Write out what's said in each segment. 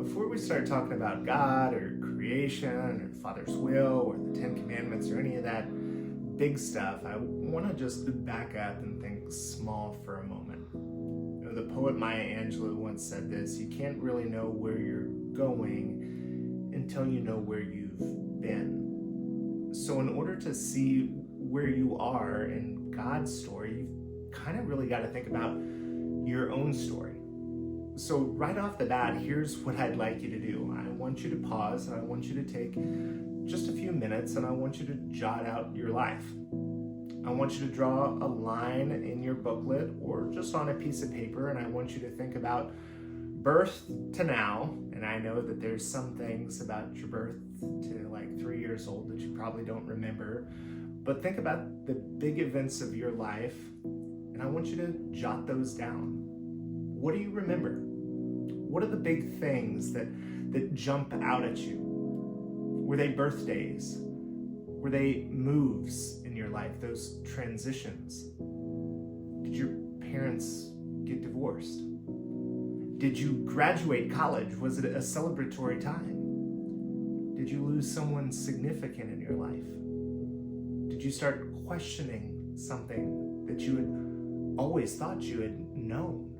before we start talking about God or creation or the Father's will or the Ten Commandments or any of that big stuff, I want to just back up and think small for a moment. The poet Maya Angelou once said this: you can't really know where you're going until you know where you've been. So in order to see where you are in God's story, you've kind of really got to think about your own story. So right off the bat, here's what I'd like you to do. I want you to pause, and I want you to take just a few minutes, and I want you to jot out your life. I want you to draw a line in your booklet or just on a piece of paper, and I want you to think about birth to now. And I know that there's some things about your birth to like 3 years old that you probably don't remember, but think about the big events of your life, and I want you to jot those down. What do you remember? What are the big things that jump out at you? Were they birthdays? Were they moves in your life, those transitions? Did your parents get divorced? Did you graduate college? Was it a celebratory time? Did you lose someone significant in your life? Did you start questioning something that you had always thought you had known?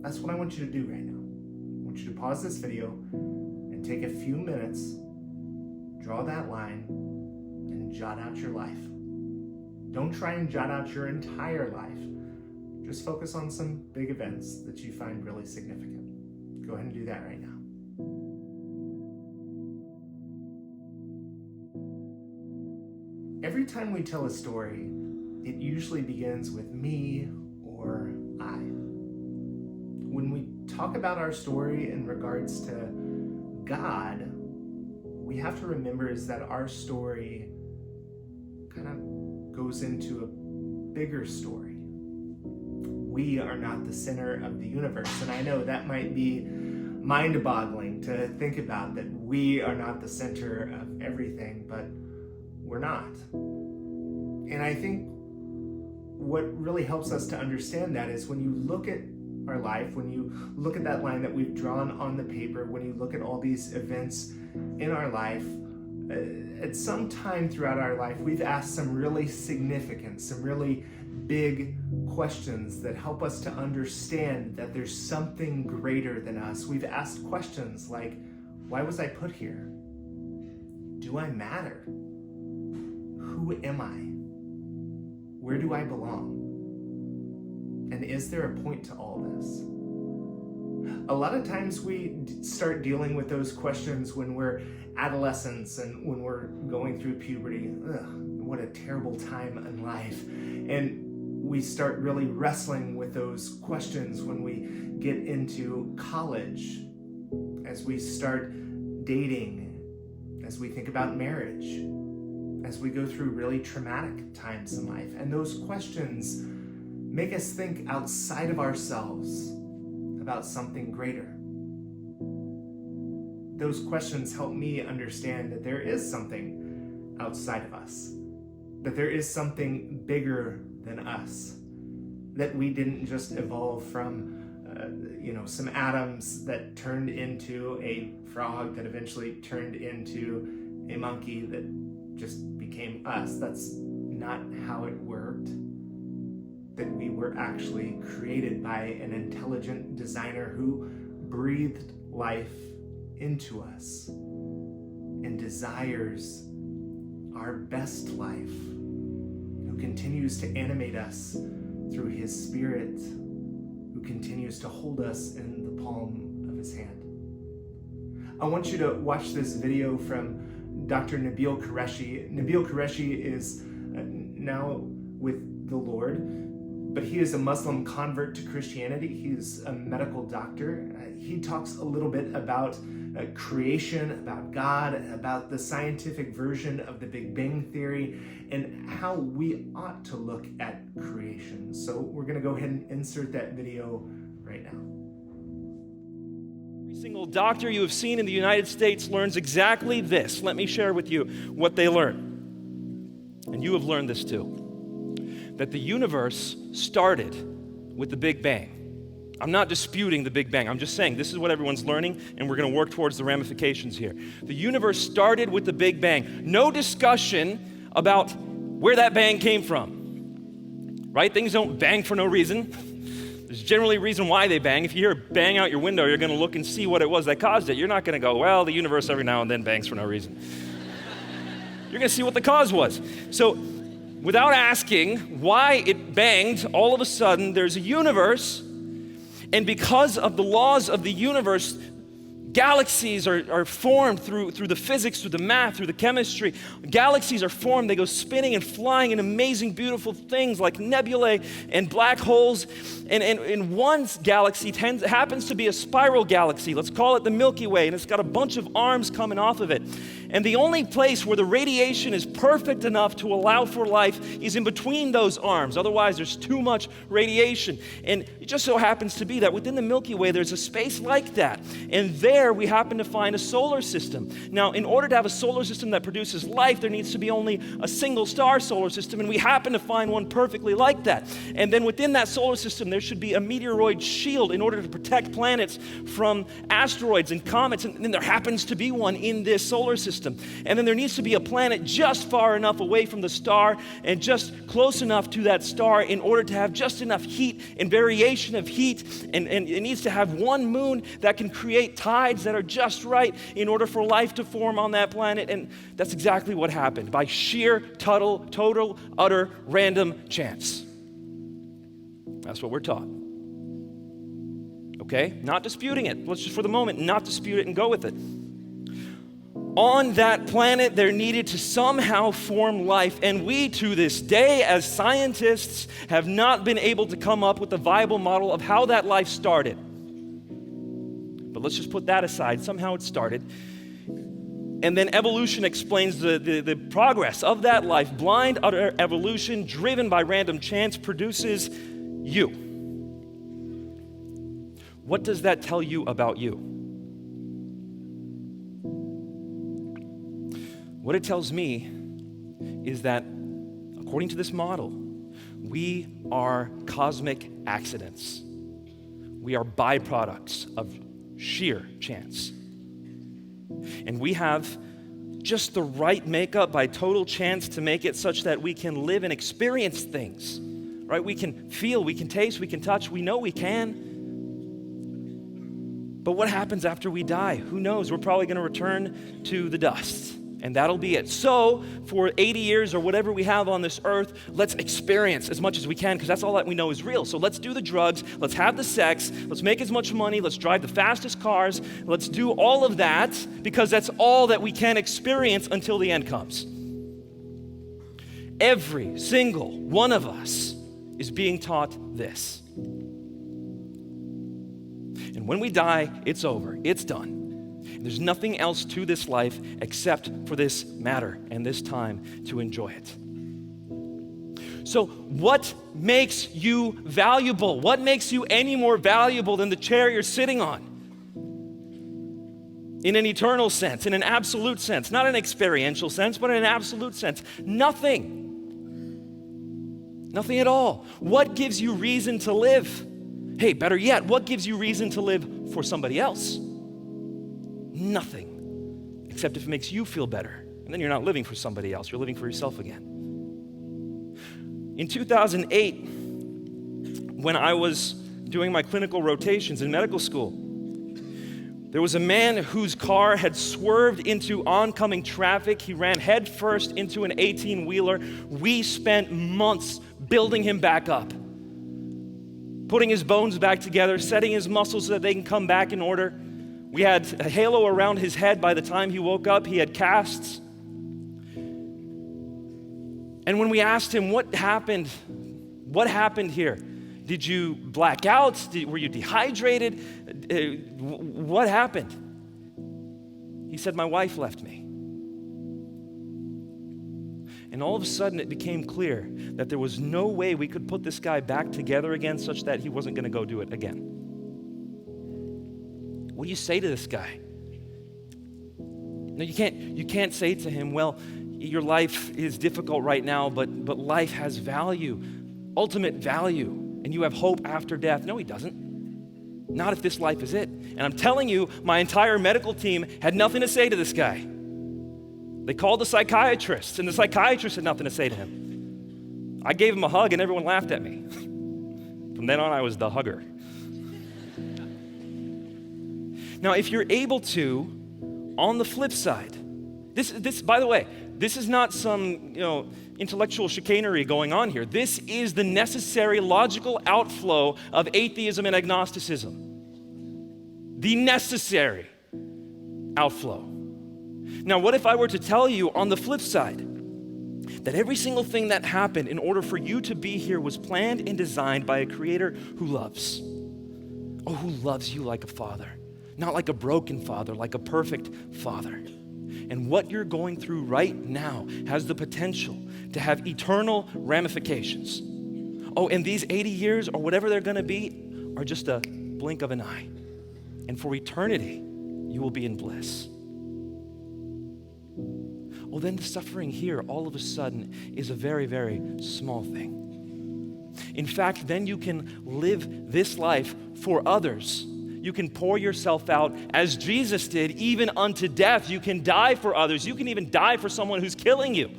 That's what I want you to do right now. I want you to pause this video and take a few minutes, draw that line, and jot out your life. Don't try and jot out your entire life. Just focus on some big events that you find really significant. Go ahead and do that right now. Every time we tell a story, it usually begins with me or I. When we talk about our story in regards to God, we have to remember is that our story kind of goes into a bigger story. We are not the center of the universe. And I know that might be mind-boggling to think about, that we are not the center of everything, but we're not. And I think what really helps us to understand that is when you look at our life, when you look at that line that we've drawn on the paper, when you look at all these events in our life, at some time throughout our life, we've asked some really significant, some really big questions that help us to understand that there's something greater than us. We've asked questions like, why was I put here? Do I matter? Who am I? Where do I belong? And is there a point to all this? A lot of times we start dealing with those questions when we're adolescents and when we're going through puberty. What a terrible time in life. And we start really wrestling with those questions when we get into college, as we start dating, as we think about marriage, as we go through really traumatic times in life. And those questions make us think outside of ourselves about something greater. Those questions help me understand that there is something outside of us, that there is something bigger than us, that we didn't just evolve from some atoms that turned into a frog that eventually turned into a monkey that just became us. That's not how it worked. That we were actually created by an intelligent designer who breathed life into us and desires our best life, who continues to animate us through his spirit, who continues to hold us in the palm of his hand. I want you to watch this video from Dr. Nabil Qureshi. Nabil Qureshi is now with the Lord, but he is a Muslim convert to Christianity. He's a medical doctor. He talks a little bit about creation, about God, about the scientific version of the Big Bang Theory, and how we ought to look at creation. So we're going to go ahead and insert that video right now. Every single doctor you have seen in the United States learns exactly this. Let me share with you what they learn. And you have learned this too. That the universe started with the Big Bang. I'm not disputing the Big Bang. I'm just saying this is what everyone's learning, and we're going to work towards the ramifications here. The universe started with the Big Bang. No discussion about where that bang came from, right? Things don't bang for no reason. There's generally a reason why they bang. If you hear a bang out your window, you're going to look and see what it was that caused it. You're not going to go, well, the universe every now and then bangs for no reason. You're going to see what the cause was. So without asking why it banged, all of a sudden there's a universe. And because of the laws of the universe, galaxies are formed through the physics, through the math, through the chemistry. Galaxies are formed. They go spinning and flying in amazing, beautiful things like nebulae and black holes. And one galaxy happens to be a spiral galaxy. Let's call it the Milky Way. And it's got a bunch of arms coming off of it. And the only place where the radiation is perfect enough to allow for life is in between those arms. Otherwise, there's too much radiation. And it just so happens to be that within the Milky Way, there's a space like that. And there we happen to find a solar system. Now, in order to have a solar system that produces life, there needs to be only a single star solar system. And we happen to find one perfectly like that. And then within that solar system, there should be a meteoroid shield in order to protect planets from asteroids and comets. And then there happens to be one in this solar system. And then there needs to be a planet just far enough away from the star and just close enough to that star in order to have just enough heat and variation of heat. And it needs to have one moon that can create tides that are just right in order for life to form on that planet. And that's exactly what happened by sheer, total, utter, random chance. That's what we're taught. Okay? Not disputing it. Let's just for the moment not dispute it and go with it. On that planet, there needed to somehow form life, and we, to this day, as scientists, have not been able to come up with a viable model of how that life started. But let's just put that aside. Somehow it started. And then evolution explains the progress of that life. Blind, utter evolution, driven by random chance, produces you. What does that tell you about you? What it tells me is that, according to this model, we are cosmic accidents. We are byproducts of sheer chance. And we have just the right makeup by total chance to make it such that we can live and experience things, right? We can feel, we can taste, we can touch, we know we can. But what happens after we die? Who knows? We're probably going to return to the dust. And that'll be it. So for 80 years or whatever we have on this earth, let's experience as much as we can because that's all that we know is real. So let's do the drugs, let's have the sex, let's make as much money, let's drive the fastest cars, let's do all of that because that's all that we can experience until the end comes. Every single one of us is being taught this. And when we die, it's over, it's done. There's nothing else to this life except for this matter and this time to enjoy it. So what makes you valuable? What makes you any more valuable than the chair you're sitting on? In an eternal sense, in an absolute sense, not an experiential sense, but in an absolute sense. Nothing. Nothing at all. What gives you reason to live? Hey, better yet, what gives you reason to live for somebody else? Nothing, except if it makes you feel better. And then you're not living for somebody else, you're living for yourself again. In 2008, when I was doing my clinical rotations in medical school, there was a man whose car had swerved into oncoming traffic. He ran headfirst into an 18-wheeler. We spent months building him back up, putting his bones back together, setting his muscles so that they can come back in order. We had a halo around his head by the time he woke up. He had casts. And when we asked him, what happened here? Did you black out? Were you dehydrated? What happened? He said, my wife left me. And all of a sudden it became clear that there was no way we could put this guy back together again such that he wasn't going to go do it again. What do you say to this guy? No, you can't say to him, well, your life is difficult right now, but life has value, ultimate value, and you have hope after death. No, he doesn't. Not if this life is it. And I'm telling you, my entire medical team had nothing to say to this guy. They called the psychiatrist, and the psychiatrist had nothing to say to him. I gave him a hug, and everyone laughed at me. From then on, I was the hugger. Now, if you're able to, on the flip side, this, by the way, this is not some, intellectual chicanery going on here. This is the necessary logical outflow of atheism and agnosticism. The necessary outflow. Now, what if I were to tell you on the flip side that every single thing that happened in order for you to be here was planned and designed by a creator who loves? Oh, who loves you like a father. Not like a broken father, like a perfect father. And what you're going through right now has the potential to have eternal ramifications. Oh, and these 80 years or whatever they're going to be are just a blink of an eye. And for eternity, you will be in bliss. Well, then the suffering here all of a sudden is a very, very small thing. In fact, then you can live this life for others. You can pour yourself out as Jesus did, even unto death. You can die for others. You can even die for someone who's killing you,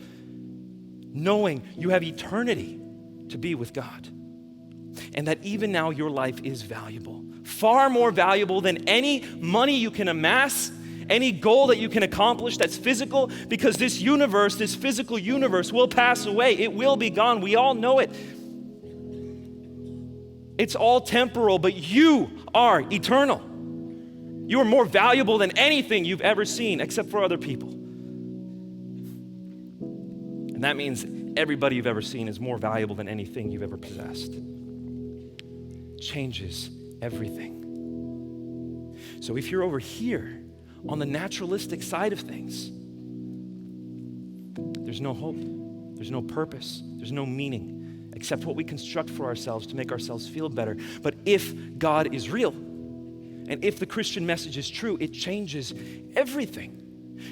knowing you have eternity to be with God. And that even now your life is valuable, far more valuable than any money you can amass, any goal that you can accomplish that's physical, because this universe, this physical universe will pass away. It will be gone. We all know it. It's all temporal, but you are eternal. You are more valuable than anything you've ever seen, except for other people. And that means everybody you've ever seen is more valuable than anything you've ever possessed. Changes everything. So if you're over here on the naturalistic side of things, there's no hope, there's no purpose, there's no meaning, except what we construct for ourselves to make ourselves feel better. But if God is real, and if the Christian message is true, it changes everything.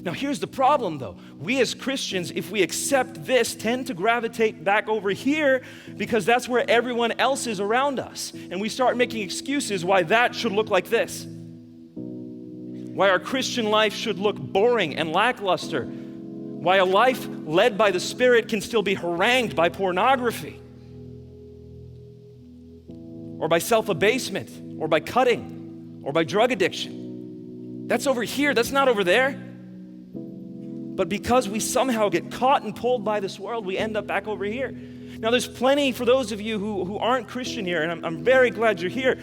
Now here's the problem though. We as Christians, if we accept this, tend to gravitate back over here because that's where everyone else is around us. And we start making excuses why that should look like this. Why our Christian life should look boring and lackluster. Why a life led by the Spirit can still be harangued by pornography, or by self-abasement, or by cutting, or by drug addiction. That's over here, that's not over there. But because we somehow get caught and pulled by this world, we end up back over here. Now there's plenty for those of you who aren't Christian here, and I'm very glad you're here.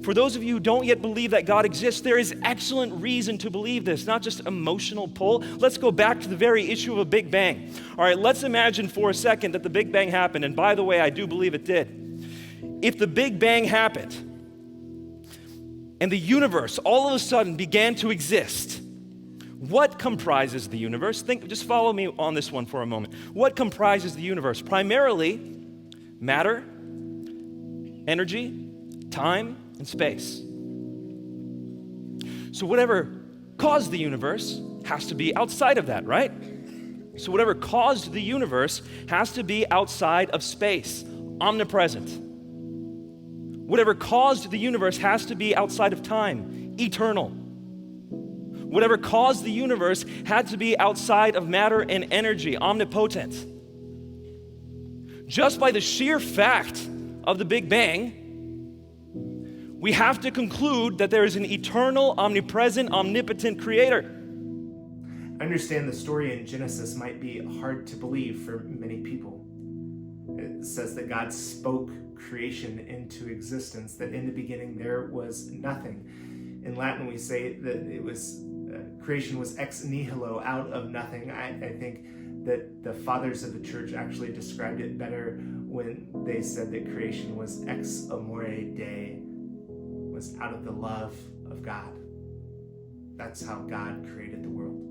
For those of you who don't yet believe that God exists, there is excellent reason to believe this, not just emotional pull. Let's go back to the very issue of a Big Bang. All right, let's imagine for a second that the Big Bang happened, and by the way, I do believe it did. If the Big Bang happened and the universe all of a sudden began to exist, what comprises the universe? Just follow me on this one for a moment. What comprises the universe? Primarily matter, energy, time, and space. So whatever caused the universe has to be outside of that, right? So whatever caused the universe has to be outside of space, omnipresent. Whatever caused the universe has to be outside of time, eternal. Whatever caused the universe had to be outside of matter and energy, omnipotent. Just by the sheer fact of the Big Bang, we have to conclude that there is an eternal, omnipresent, omnipotent creator. I understand the story in Genesis might be hard to believe for many people. It says that God spoke creation into existence, that in the beginning there was nothing. In Latin we say that it was creation was ex nihilo, out of nothing. I think that the fathers of the church actually described it better when they said that creation was ex amore Dei, was out of the love of God. That's how God created the world.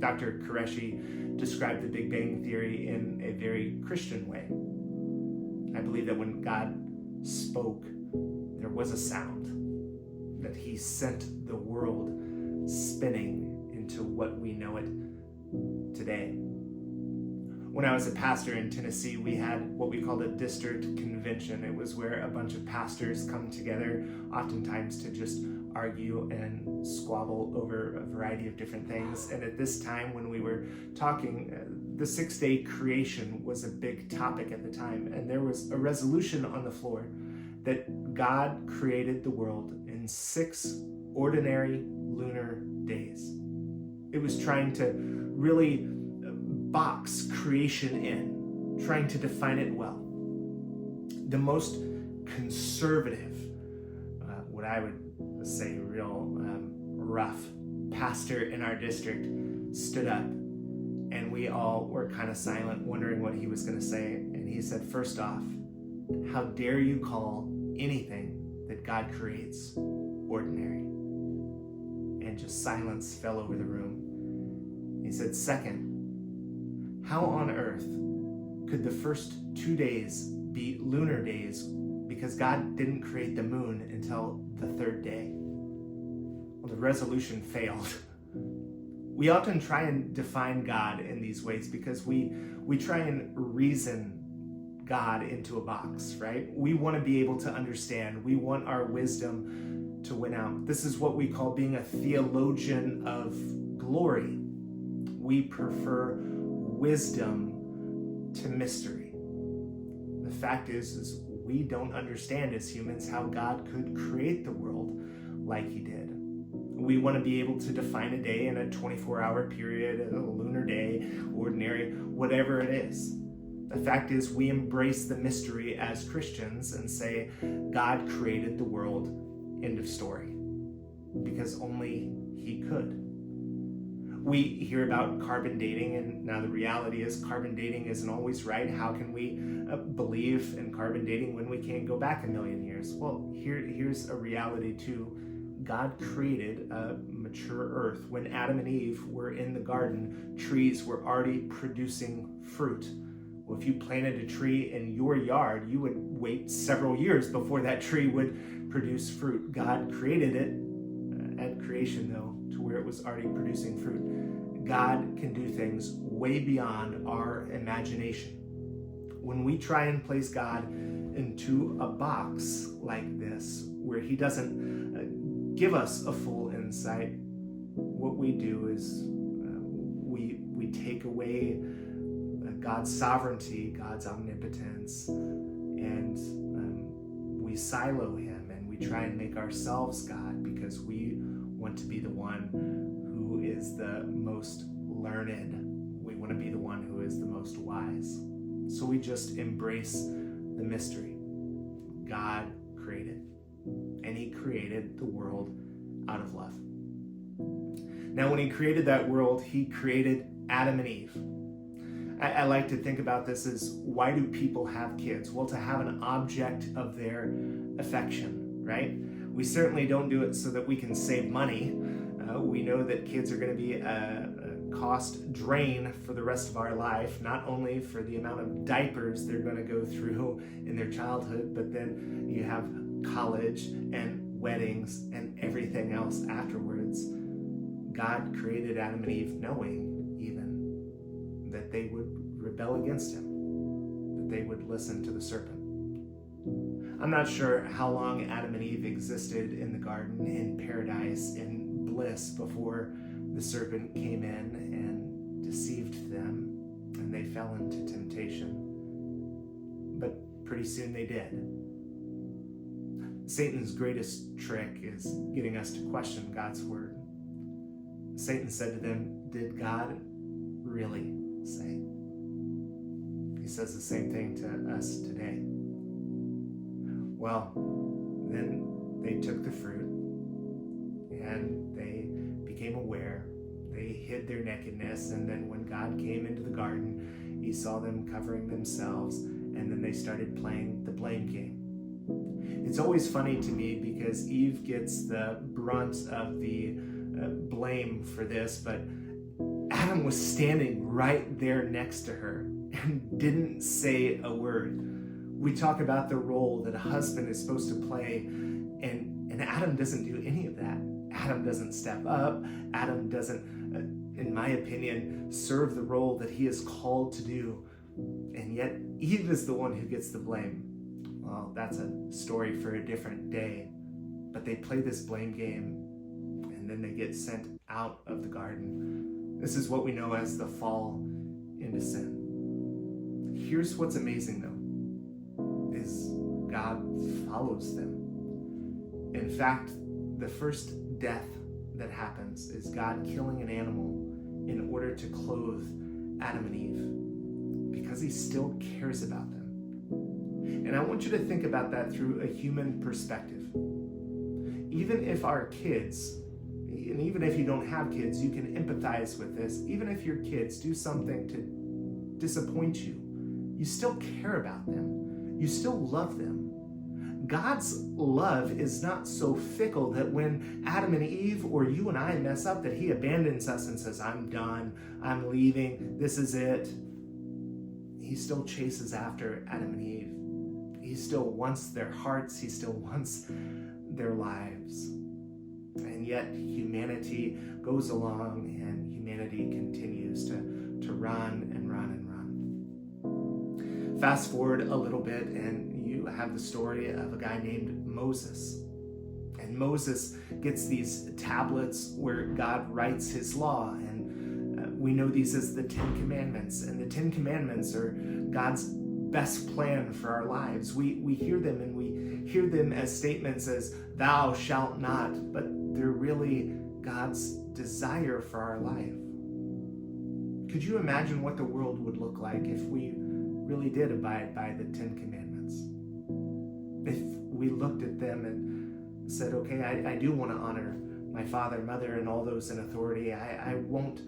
Dr. Qureshi described the Big Bang Theory in a very Christian way. I believe that when God spoke, there was a sound, that he sent the world spinning into what we know it today. When I was a pastor in Tennessee, we had what we called a district convention. It was where a bunch of pastors come together, oftentimes to just argue and squabble over a variety of different things. And at this time, when we were talking, the 6-day creation was a big topic at the time. And there was a resolution on the floor that God created the world in 6 ordinary lunar days. It was trying to really box creation in, trying to define it well. The most conservative, what I would say real rough pastor in our district stood up, and we all were kind of silent, wondering what he was going to say. And he said, first off, how dare you call anything that God creates ordinary? And just silence fell over the room. He said, second, how on earth could the first 2 days be lunar days because God didn't create the moon until the 3rd day? Well, the resolution failed. We often try and define God in these ways because we try and reason God into a box, right? We want to be able to understand. We want our wisdom to win out. This is what we call being a theologian of glory. We prefer wisdom to mystery. The fact is we don't understand as humans how God could create the world like he did. We want to be able to define a day in a 24-hour period, a lunar day, ordinary, whatever it is. The fact is we embrace the mystery as Christians and say God created the world, end of story, because only he could. We hear about carbon dating, and now the reality is carbon dating isn't always right. How can we believe in carbon dating when we can't go back a million years? Well, here's a reality too. God created a mature earth. When Adam and Eve were in the garden, trees were already producing fruit. Well, if you planted a tree in your yard, you would wait several years before that tree would produce fruit. God created it at creation, though, to where it was already producing fruit. God can do things way beyond our imagination. When we try and place God into a box like this, where he doesn't give us a full insight, what we do is we take away God's sovereignty, God's omnipotence, and we silo him, and we try and make ourselves God because we want to be the one who is the most learned. We want to be the one who is the most wise. So we just embrace the mystery. God created, and he created the world out of love. Now, when he created that world, he created Adam and Eve. I like to think about this as, why do people have kids? Well, to have an object of their affection, right? We certainly don't do it so that we can save money. We know that kids are going to be a cost drain for the rest of our life, not only for the amount of diapers they're going to go through in their childhood, but then you have college and weddings and everything else afterwards. God created Adam and Eve knowing even that they would rebel against him, that they would listen to the serpent. I'm not sure how long Adam and Eve existed in the garden, in paradise, in bliss, before the serpent came in and deceived them and they fell into temptation. But pretty soon they did. Satan's greatest trick is getting us to question God's word. Satan said to them, "Did God really say?" He says the same thing to us today. Well, then they took the fruit and they became aware. They hid their nakedness, and then when God came into the garden, he saw them covering themselves, and then they started playing the blame game. It's always funny to me because Eve gets the brunt of the blame for this, but Adam was standing right there next to her and didn't say a word. We talk about the role that a husband is supposed to play, and Adam doesn't do any of that. Adam doesn't step up. Adam doesn't in my opinion, serve the role that he is called to do, and yet Eve is the one who gets the blame. Well, that's a story for a different day, but they play this blame game, and then they get sent out of the garden. This is what we know as the fall into sin. Here's what's amazing, though, is God follows them. In fact, the first death that happens is God killing an animal in order to clothe Adam and Eve, because he still cares about them. And I want you to think about that through a human perspective. Even if our kids, and even if you don't have kids, you can empathize with this. Even if your kids do something to disappoint you, you still care about them. You still love them. God's love is not so fickle that when Adam and Eve or you and I mess up, that he abandons us and says, I'm done, I'm leaving, this is it. He still chases after Adam and Eve. He still wants their hearts, he still wants their lives. And yet humanity goes along and humanity continues to run and run and run. Fast forward a little bit and you have the story of a guy named Moses. And Moses gets these tablets where God writes his law, and we know these as the 10 Commandments. And the 10 Commandments are God's best plan for our lives. We hear them, and we hear them as statements as thou shalt not, but they're really God's desire for our life. Could you imagine what the world would look like if we really did abide by the 10 Commandments? If we looked at them and said, okay, I do want to honor my father, mother, and all those in authority. I won't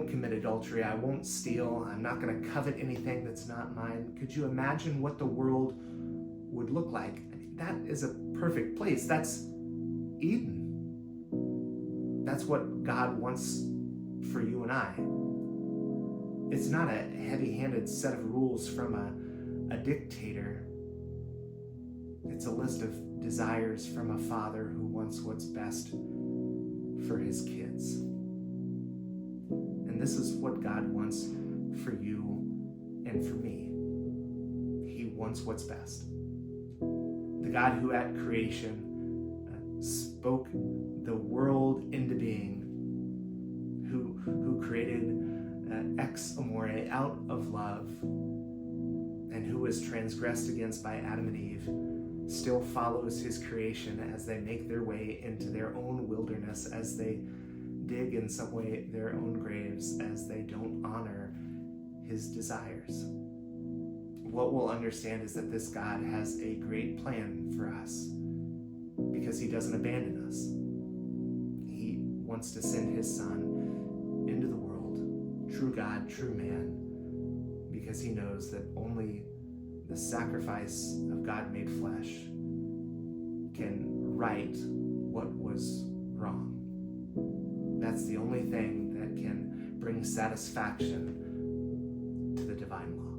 commit adultery. I won't steal. I'm not going to covet anything that's not mine. Could you imagine what the world would look like? I mean, that is a perfect place. That's Eden. That's what God wants for you and I. It's not a heavy-handed set of rules from a dictator. It's a list of desires from a father who wants what's best for his kids. And this is what God wants for you and for me. He wants what's best. The God who at creation spoke the world into being, who created ex amore, out of love, and who was transgressed against by Adam and Eve, still follows his creation as they make their way into their own wilderness, as they dig in some way their own graves, as they don't honor his desires. What we'll understand is that this God has a great plan for us, because he doesn't abandon us. He wants to send his son into the world, true God, true man, because he knows that only the sacrifice of God made flesh can right what was wrong. That's the only thing that can bring satisfaction to the divine law.